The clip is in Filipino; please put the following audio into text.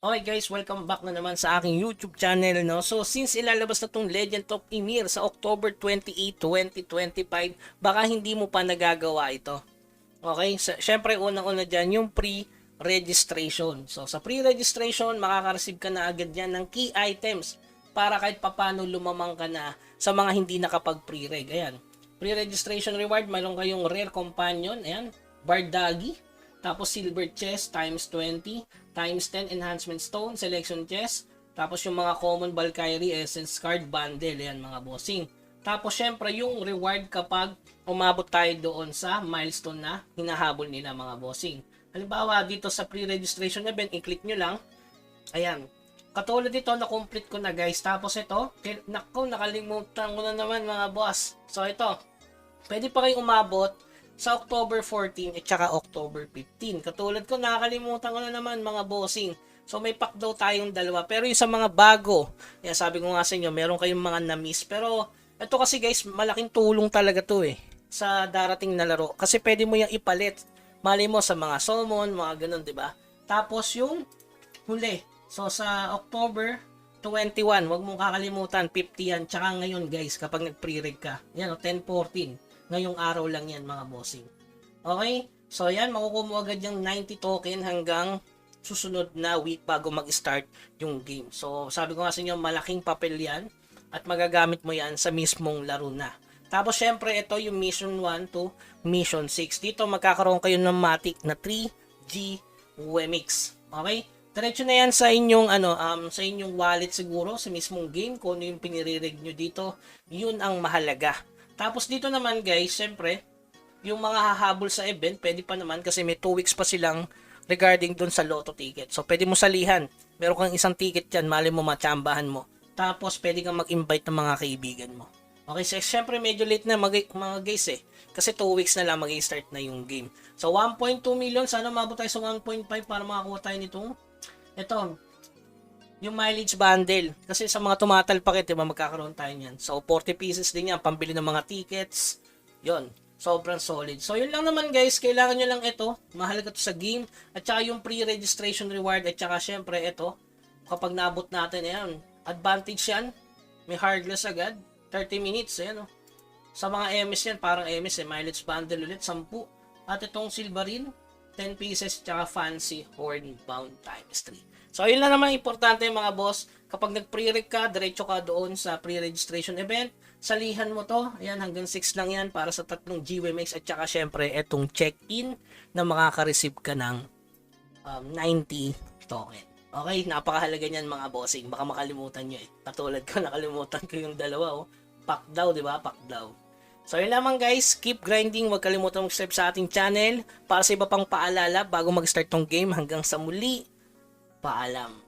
Okay guys, welcome back na naman sa aking YouTube channel, no? So since ilalabas na tong Legend of Ymir sa October 28, 2025, baka hindi mo pa nagagawa ito. Okay? Syempre unang-una dyan yung pre-registration. So sa pre-registration, makaka-receive ka na agad yan ng key items para kahit papano lumamang ka na sa mga hindi nakapag-pre-reg. Ayan. Pre-registration reward, mayroon kayong rare companion, ayan, Bardagi. Tapos silver chest times 20, times 10 enhancement stone, selection chest. Tapos yung mga common Valkyrie essence card bundle, yan mga bossing. Tapos syempre yung reward kapag umabot tayo doon sa milestone na hinahabol nila mga bossing. Halimbawa dito sa pre-registration event, i-click nyo lang. Ayan. Katulad dito, na-complete ko na guys. Tapos ito, nakalimutan ko na naman mga boss. So ito, pwede pa kayong umabot sa October 14 at saka October 15. Katulad ko, nakakalimutan ko na naman mga bossing. So may pack daw tayong dalawa. Pero yung sa mga bago, yan, sabi ko nga sa inyo, meron kayong mga na-miss. Pero ito kasi guys, malaking tulong talaga to sa darating na laro. Kasi pwede mo yung ipalit. Mali mo sa mga summon, mga ganun, di ba? Tapos yung huli. So sa October 21, wag mong kakalimutan, 50 yan. Tsaka ngayon guys, kapag nag-pre-reg ka, yan o, 10-14. Ngayong araw lang yan mga bossing. Okay? So yan, makukuha mo agad yung 90 token hanggang susunod na week bago mag-start yung game. So sabi ko nga sa inyo, malaking papel yan at magagamit mo yan sa mismong laro na. Tapos syempre ito yung mission 1 to mission 6. Dito magkakaroon kayo ng matic na 3G Wemix. Okay? Diretso na yan sa inyong sa inyong wallet siguro sa mismong game kung ano yung pinire-reg nyo dito. Yun ang mahalaga. Tapos dito naman guys, syempre, yung mga hahabol sa event, pwede pa naman kasi may 2 weeks pa silang regarding dun sa lotto ticket. So pwede mo salihan. Meron kang isang ticket dyan, mali mo matsambahan mo. Tapos pwede kang mag-invite ng mga kaibigan mo. Okay, so syempre medyo late na mga guys Kasi 2 weeks na lang mag-start na yung game. So 1.2 million, sana mabot tayo sa 1.5 para makakuha tayo nitong ito, yung mileage bundle. Kasi sa mga tumatalpak, diba, magkakaroon tayo niyan. So, 40 pieces din yan. Pambili ng mga tickets. Yon, sobrang solid. So, yun lang naman guys. Kailangan nyo lang ito. Mahalaga to sa game. At saka yung pre-registration reward. At saka syempre ito. Kapag naabot natin, ayan. Advantage yan. May hardless agad. 30 minutes. Ayan, oh. Sa mga MS yan, parang MS mileage bundle ulit. 10. At itong silverin, 10 pieces. Tsaka fancy horn bound times 3. So, yun lang naman importante mga boss. Kapag nag-pre-reg ka, diretso ka doon sa pre-registration event. Salihan mo to. Ayan, hanggang 6 lang yan para sa 3 GWMX. At saka syempre, etong check-in na makaka-receive ka ng 90 token. Okay, napakahalaga niyan mga bossing. Baka makalimutan nyo Katulad ko, nakalimutan ko yung dalawa. Pack daw, di ba? Pack daw. So yun lamang guys, keep grinding, huwag kalimutan mag-subscribe sa ating channel para sa iba pang paalala bago mag-start tong game. Hanggang sa muli, paalam.